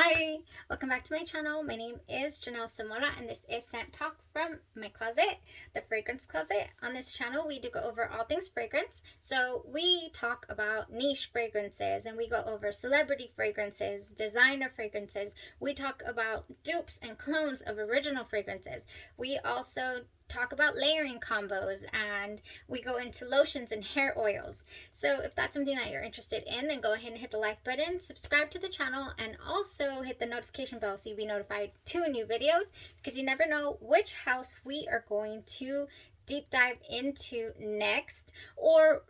Hi, welcome back to my channel. My name is Janelle Samora and this is Scent Talk from my closet, the fragrance closet. On this channel, we do go over all things fragrance. So we talk about niche fragrances and we go over celebrity fragrances, designer fragrances. We talk about dupes and clones of original fragrances. We also talk about layering combos and we go into lotions and hair oils. So if that's something that you're interested in, then go ahead and hit the like button, subscribe to the channel, and also hit the notification bell so you'll be notified to new videos, because you never know which house we are going to deep dive into next, or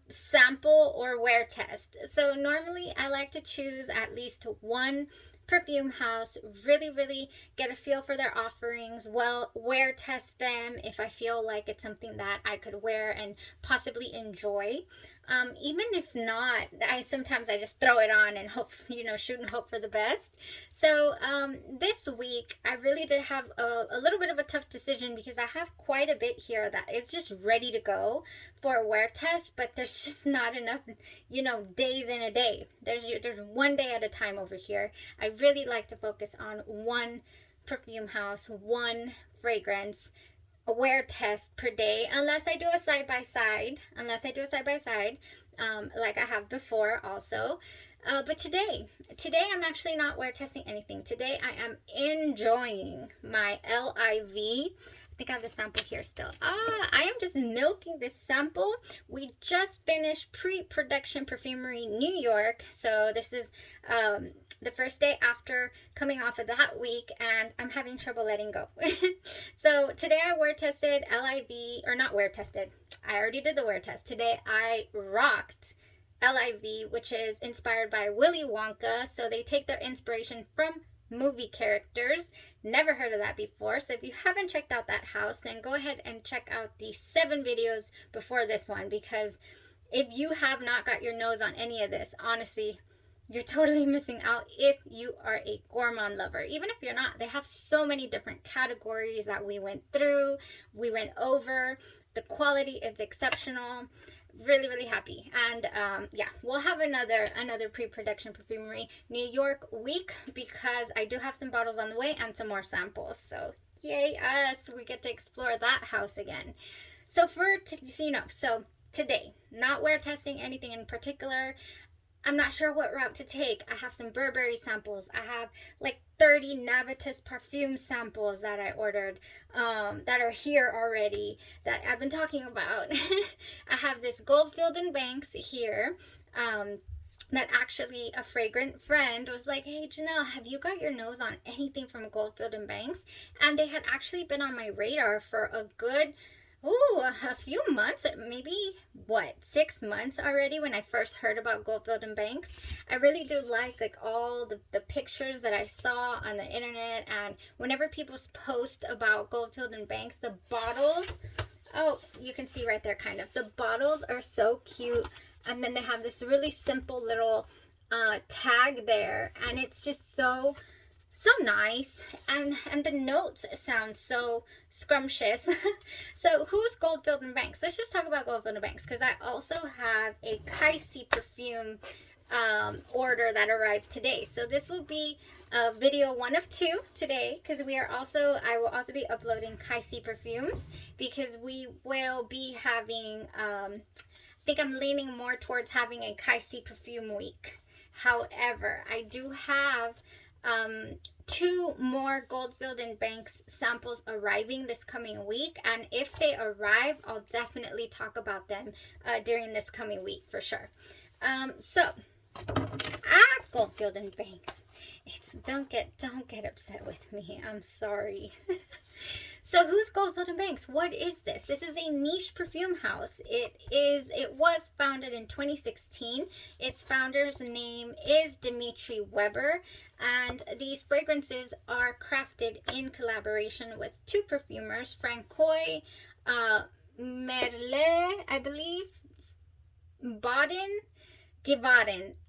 sample or wear test. So normally I like to choose at least one perfume house, really get a feel for their offerings, well, wear test them if I feel like it's something that I could wear and possibly enjoy. Even if not, I just throw it on and hope, shoot and hope for the best. So this week I really did have a little bit of a tough decision, because I have quite a bit here that is just ready to go for a wear test, but there's just not enough, days in a day. There's one day at a time over here. I really like to focus on one perfume house, one fragrance, a wear test per day, unless I do a side by side, like I have before also. But today I'm actually not wear testing anything. Today I am enjoying my LIV. I think I have the sample here still. I am just milking this sample. We just finished pre-production perfumery New York. So this is the first day after coming off of that week, and I'm having trouble letting go. So today I wear tested LIV, or not wear tested. I already did the wear test. Today I rocked LIV, which is inspired by Willy Wonka. So they take their inspiration from movie characters. Never heard of that before. So if you haven't checked out that house, then go ahead and check out the 7 videos before this one, because if you have not got your nose on any of this, honestly, you're totally missing out if you are a gourmand lover. Even if you're not, they have so many different categories that we went over. The quality is exceptional. Really happy. And yeah, we'll have another pre-production perfumery New York week, because I do have some bottles on the way and some more samples. So yay us, we get to explore that house again. So so today, not wear testing anything in particular. I'm not sure what route to take. I have some Burberry samples. I have like 30 Navitus perfume samples that I ordered, that are here already, that I've been talking about. I have this Goldfield Banks here, that actually a fragrant friend was like, hey Janelle, have you got your nose on anything from Goldfield Banks? And they had actually been on my radar for a good a few months, maybe 6 months already, when I first heard about Goldfield Banks. I really do like all the pictures that I saw on the internet, and whenever people post about Goldfield Banks, the bottles, oh, you can see right there kind of, the bottles are so cute, and then they have this really simple little tag there, and it's just so nice, and the notes sound so scrumptious. So who's Goldfield Banks? Let's just talk about Goldfield Banks, because I also have a Kaisi perfume order that arrived today. So this will be video 1 of 2 today, because I will also be uploading Kaisi perfumes, because we will be having I think I'm leaning more towards having a Kaisi perfume week. However, I do have 2 more Goldfield Banks samples arriving this coming week, and if they arrive, I'll definitely talk about them during this coming week for sure. So Goldfield Banks, don't get upset with me, I'm sorry. So who's Goldfield Banks? What is this? This is a niche perfume house. It was founded in 2016. Its founder's name is Dimitri Weber, and these fragrances are crafted in collaboration with 2 perfumers, Francois Merle, I believe, Givaden,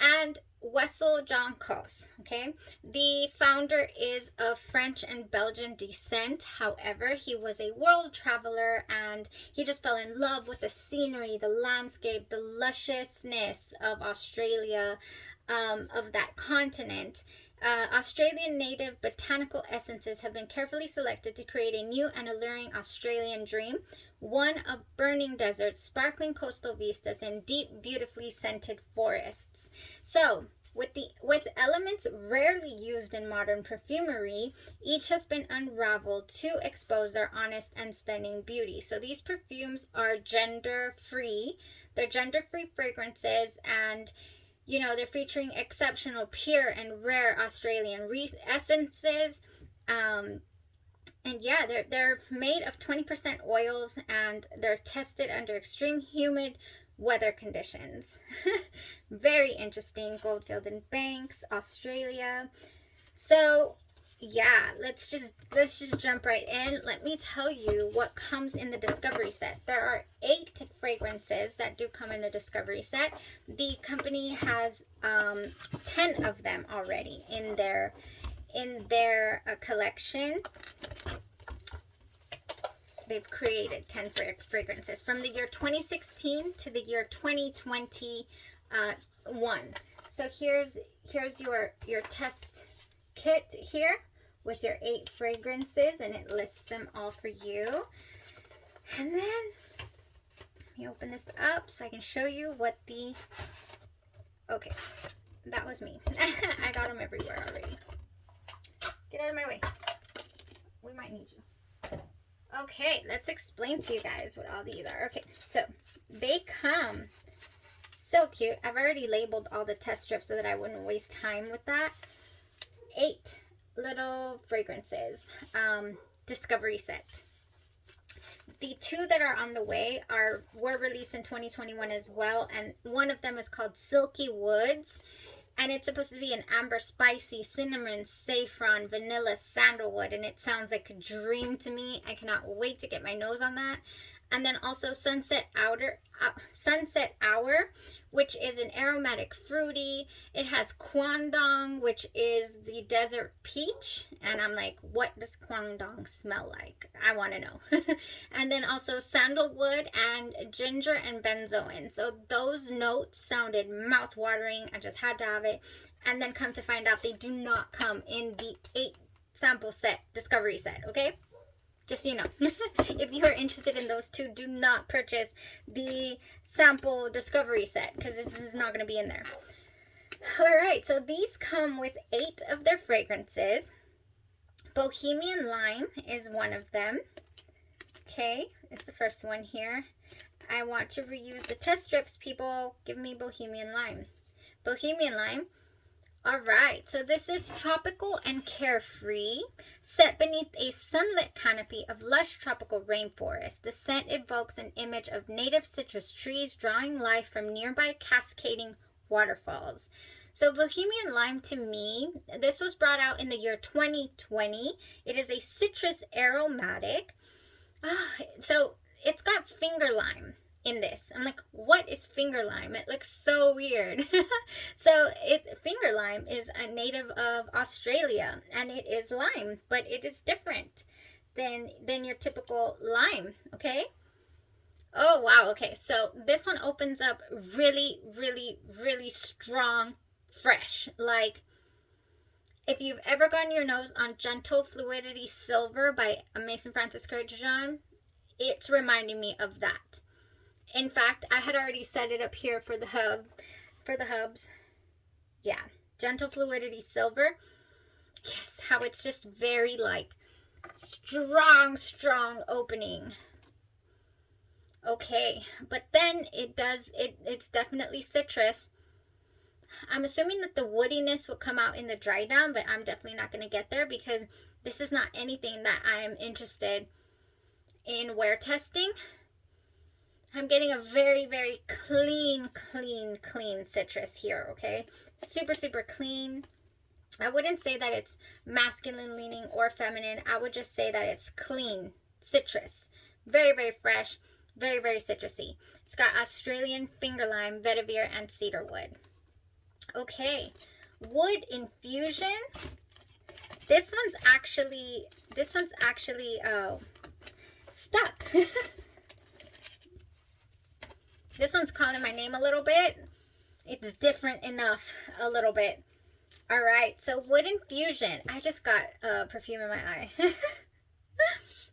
and Wessel John Kos. Okay, the founder is of French and Belgian descent. However, he was a world traveler, and he just fell in love with the scenery, the landscape, the lusciousness of Australia, of that continent. Australian native botanical essences have been carefully selected to create a new and alluring Australian dream, one of burning deserts, sparkling coastal vistas, and deep, beautifully scented forests. So, with elements rarely used in modern perfumery, each has been unraveled to expose their honest and stunning beauty. So these perfumes are gender-free. They're gender-free fragrances, and you know, they're featuring exceptional, pure, and rare Australian essences. And yeah, they're made of 20% oils, and they're tested under extreme humid weather conditions. Very interesting. Goldfield Banks, Australia. So yeah, let's just jump right in. Let me tell you what comes in the discovery set. There are 8 fragrances that do come in the discovery set. The company has 10 of them already in their collection. They've created 10 fragrances from the year 2016 to the year 2021. So here's your test kit here with your 8 fragrances, and it lists them all for you. And then let me open this up so I can show you what the... Okay, that was me. I got them everywhere already. Get out of my way. We might need you. Okay, let's explain to you guys what all these are. Okay, so they come so cute. I've already labeled all the test strips so that I wouldn't waste time with that. 8 little fragrances, discovery set. The 2 that are on the way were released in 2021 as well, and one of them is called Silky Woods, and it's supposed to be an amber, spicy, cinnamon, saffron, vanilla, sandalwood, and it sounds like a dream to me. I cannot wait to get my nose on that. And then also Sunset Hour, which is an aromatic fruity. It has Kwandong, which is the desert peach. And I'm like, what does Kwandong smell like? I want to know. And then also sandalwood and ginger and benzoin. So those notes sounded mouth-watering. I just had to have it. And then come to find out, they do not come in the 8 sample set, discovery set, okay? Just so you know. If you are interested in those 2, do not purchase the sample discovery set, because this is not going to be in there. Alright, so these come with 8 of their fragrances. Bohemian Lime is one of them. Okay, it's the first one here. I want to reuse the test strips, people. Give me Bohemian Lime. Bohemian Lime. Alright, so this is tropical and carefree, set beneath a sunlit canopy of lush tropical rainforest. The scent evokes an image of native citrus trees drawing life from nearby cascading waterfalls. So Bohemian Lime, to me, this was brought out in the year 2020. It is a citrus aromatic. So it's got finger lime in this. I'm like, what is finger lime? It looks so weird. So finger lime is a native of Australia, and it is lime, but it is different than your typical lime, okay? Oh wow, okay, so this one opens up really, really, really strong, fresh. Like, if you've ever gotten your nose on Gentle Fluidity Silver by Mason Francis Kurkdjian, it's reminding me of that. In fact, I had already set it up here for the hubs. Yeah, Gentle Fluidity Silver. Yes, how it's just very like strong opening. Okay, but then it's definitely citrus. I'm assuming that the woodiness will come out in the dry down, but I'm definitely not going to get there because this is not anything that I'm interested in wear testing. I'm getting a very, very clean citrus here, okay? Super clean. I wouldn't say that it's masculine leaning or feminine. I would just say that it's clean citrus. Very, very fresh. Very, very citrusy. It's got Australian finger lime, vetiver, and cedarwood. Okay, wood infusion. This one's actually stuck. This one's calling my name a little bit. It's different enough a little bit. All right, so Wood Infusion. I just got perfume in my eye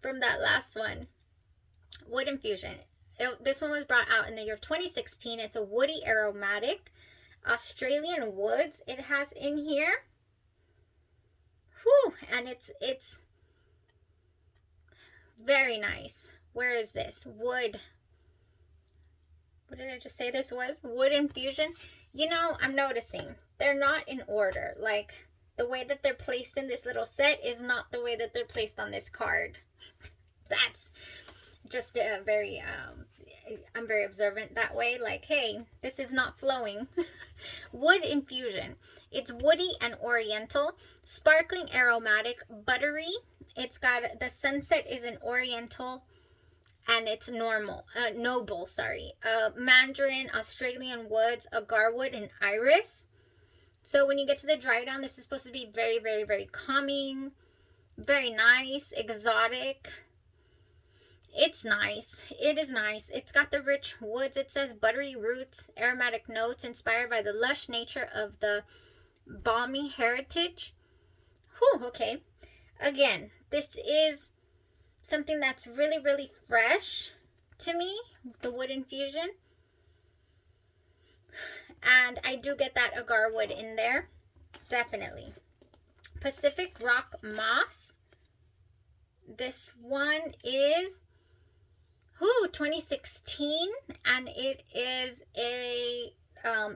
from that last one. Wood Infusion. This one was brought out in the year 2016. It's a woody aromatic Australian woods it has in here. Whew, and it's very nice. Where is this? Wood. What did I just say this was? Wood Infusion. You know, I'm noticing they're not in order. Like, the way that they're placed in this little set is not the way that they're placed on this card. That's just a very, I'm very observant that way. Like, hey, this is not flowing. Wood Infusion. It's woody and oriental, sparkling, aromatic, buttery. It's got, the sunset is an oriental, and it's noble, sorry. Mandarin, Australian woods, agarwood, and iris. So when you get to the dry down, this is supposed to be very, very, very calming, very nice, exotic. It's nice. It is nice. It's got the rich woods. It says buttery roots, aromatic notes inspired by the lush nature of the balmy heritage. Whew, okay. Again, this is something that's really, really fresh to me, the Wood Infusion. And I do get that agar wood in there, definitely. Pacific Rock Moss. This one is 2016, and it is a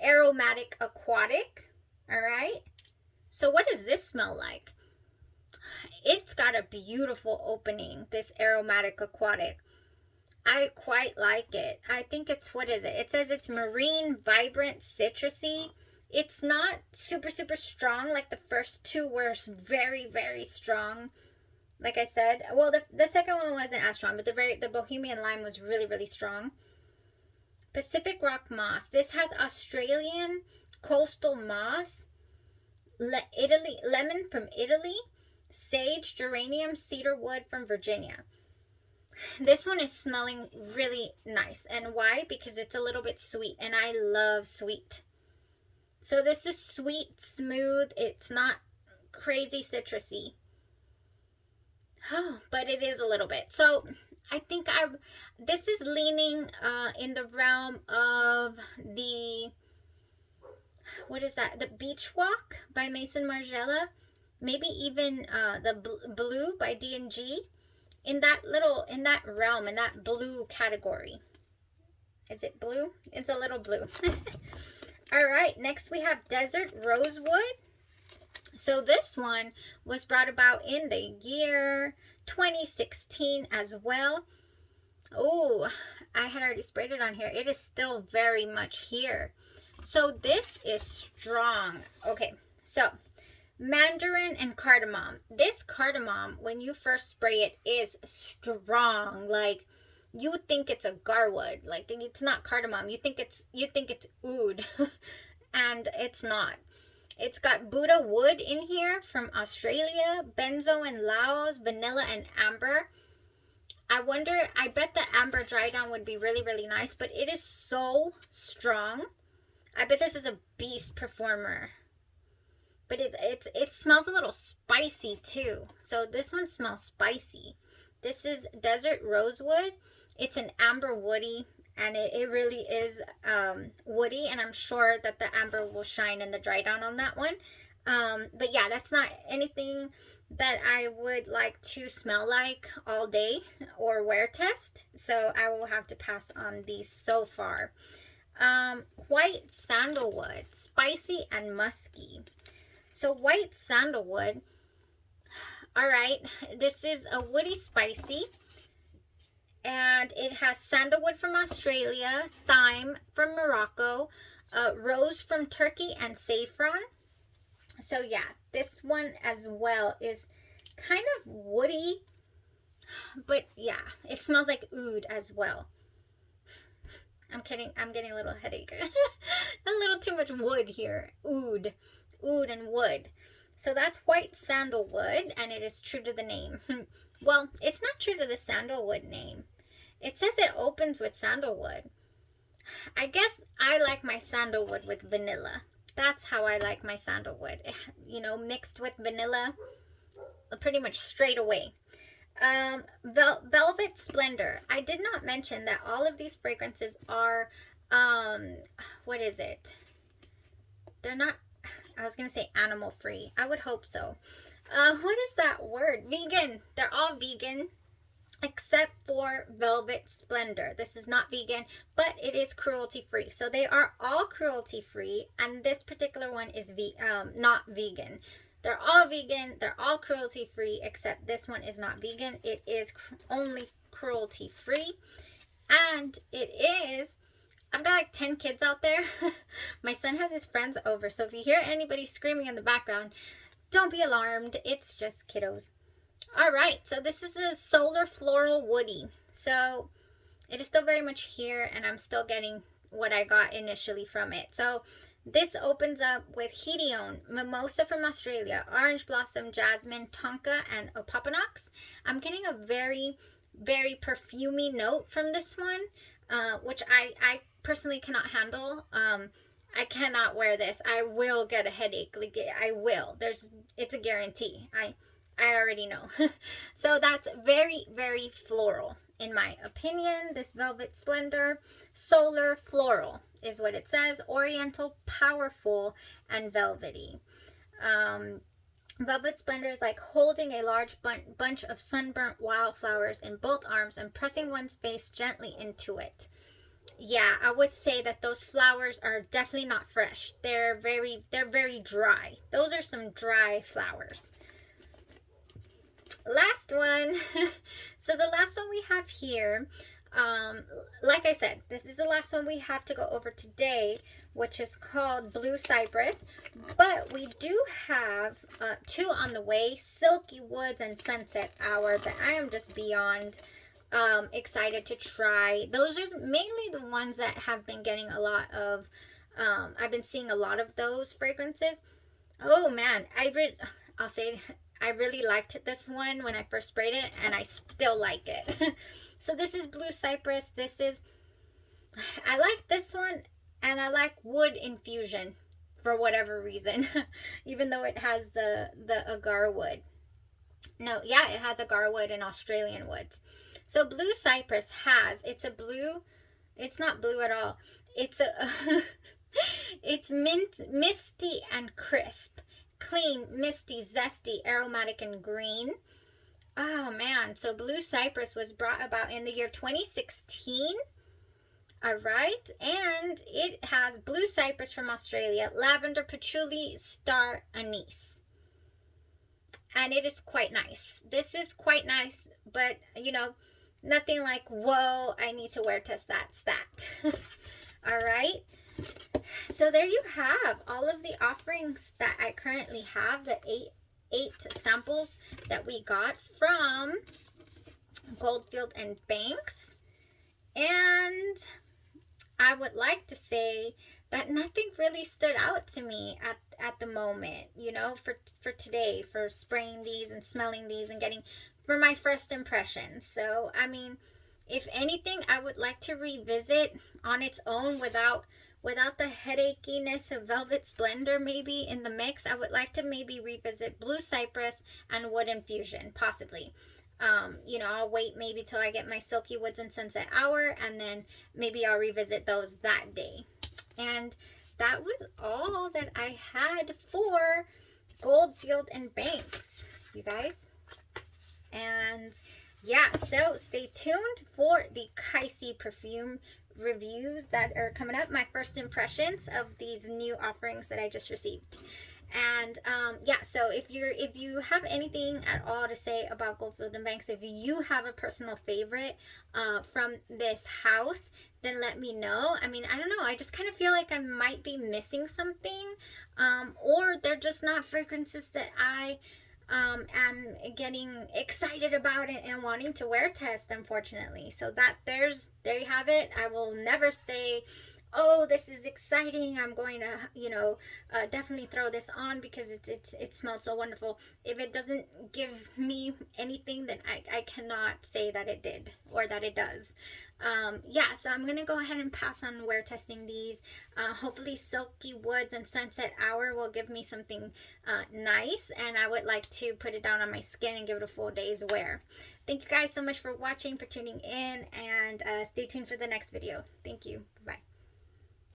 aromatic aquatic. All right. So what does this smell like? It's got a beautiful opening, this aromatic aquatic. I quite like it. I think it's, what is it? It says it's marine, vibrant, citrusy. It's not super, super strong like the first two were very, very strong. Like I said, well, the second one wasn't as strong, but the Bohemian Lime was really, really strong. Pacific Rock Moss. This has Australian coastal moss, lemon from Italy, sage, geranium, cedar wood from Virginia. This one is smelling really nice. And why? Because it's a little bit sweet, and I love sweet. So this is sweet, smooth. It's not crazy citrusy. Oh, but it is a little bit. So I think this is leaning in the realm of the, what is that? The Beach Walk by Maison Margiela. Maybe even the Blue by D&G. In that realm, in that blue category. Is it blue? It's a little blue. All right, next we have Desert Rosewood. So this one was brought about in the year 2016 as well. Oh, I had already sprayed it on here. It is still very much here. So this is strong. Okay, so mandarin and cardamom. This cardamom, when you first spray it, is strong. Like, you think it's a garwood. Like, it's not cardamom. You think it's oud. And it's not. It's got Buddha wood in here from Australia, benzo and Laos, vanilla and amber. I bet the amber dry down would be really, really nice, but it is so strong. I bet this is a beast performer. But it smells a little spicy too. So this one smells spicy. This is Desert Rosewood. It's an amber woody, and it really is woody, and I'm sure that the amber will shine in the dry down on that one. But yeah, that's not anything that I would like to smell like all day or wear test. So I will have to pass on these so far. White Sandalwood, spicy and musky. So White Sandalwood, all right, this is a woody spicy, and it has sandalwood from Australia, thyme from Morocco, rose from Turkey, and saffron. So yeah, this one as well is kind of woody, but yeah, it smells like oud as well. I'm kidding, I'm getting a little headache. A little too much wood here. Oud and wood. So that's White Sandalwood, and it is true to the name. Well, it's not true to the sandalwood name. It says it opens with sandalwood. I guess I like my sandalwood with vanilla. That's how I like my sandalwood. You know, mixed with vanilla, pretty much straight away. Velvet Splendor. I did not mention that all of these fragrances are, what is it? They're not, I was going to say animal free. I would hope so. What is that word? Vegan. They're all vegan except for Velvet Splendor. This is not vegan, but it is cruelty free. So they are all cruelty free, and this particular one is not vegan. They're all vegan, they're all cruelty free, except this one is not vegan. It is only cruelty free, and it is, I've got like 10 kids out there. My son has his friends over, so if you hear anybody screaming in the background, don't be alarmed, it's just kiddos. All right, so this is a Solar Floral Woody. So it is still very much here, and I'm still getting what I got initially from it. So this opens up with Hedione, Mimosa from Australia, Orange Blossom, Jasmine, Tonka, and Opoponox. I'm getting a very, very perfumey note from this one, which I personally cannot handle. I cannot wear this. I will get a headache. Like, I will. It's a guarantee. I already know. So that's very, very floral, in my opinion. This Velvet Splendor, Solar Floral is what it says. Oriental, powerful, and velvety. Velvet Splendor is like holding a large bunch of sunburnt wildflowers in both arms and pressing one's face gently into it. Yeah, I would say that those flowers are definitely not fresh. They're very dry. Those are some dry flowers. Last one. So the last one we have here, like I said, this is the last one we have to go over today, which is called Blue Cypress. But we do have two on the way, Silky Woods and Sunset Hour, that I am just beyond excited to try. Those are mainly the ones that have been getting a lot of, I've been seeing a lot of those fragrances. Oh man, I'll say I really liked this one when I first sprayed it, and I still like it. So this is Blue Cypress. I like this one, and I like Wood Infusion for whatever reason, even though it has the agar wood. No, yeah, it has agar wood and Australian woods. So Blue Cypress it's not blue at all. It's it's misty and crisp. Clean, misty, zesty, aromatic, and green. Oh man, so Blue Cypress was brought about in the year 2016. All right, and it has Blue Cypress from Australia, lavender, patchouli, star anise. And it is quite nice. This is quite nice, but you know, nothing like, whoa, I need to wear test that stat. All right. So there you have all of the offerings that I currently have, the eight samples that we got from Goldfield and Banks. And I would like to say that nothing really stood out to me at the moment, you know, for today, for spraying these and smelling these and getting for my first impressions. So, I mean, if anything, I would like to revisit on its own without the headachiness of Velvet Splendor maybe in the mix. I would like to maybe revisit Blue Cypress and Wood Infusion, possibly. You know, I'll wait maybe till I get my Silky Woods and Sunset Hour, and then maybe I'll revisit those that day. And that was all that I had for Goldfield and Banks, you guys. And yeah, so stay tuned for the Kaisi perfume reviews that are coming up, my first impressions of these new offerings that I just received. And yeah, so if you have anything at all to say about Goldfield and Banks, if you have a personal favorite from this house, then let me know. I mean, I don't know, I just kind of feel like I might be missing something, or they're just not fragrances that I am getting excited about it and wanting to wear test, unfortunately. So there you have it. I will never say, oh, this is exciting, I'm going to, you know, definitely throw this on because it smells so wonderful. If it doesn't give me anything, then I cannot say that it did or that it does. Yeah, so I'm gonna go ahead and pass on wear testing these. Hopefully Silky Woods and Sunset Hour will give me something nice, and I would like to put it down on my skin and give it a full day's wear. Thank you guys so much for watching, for tuning in, and stay tuned for the next video. Thank you. Bye.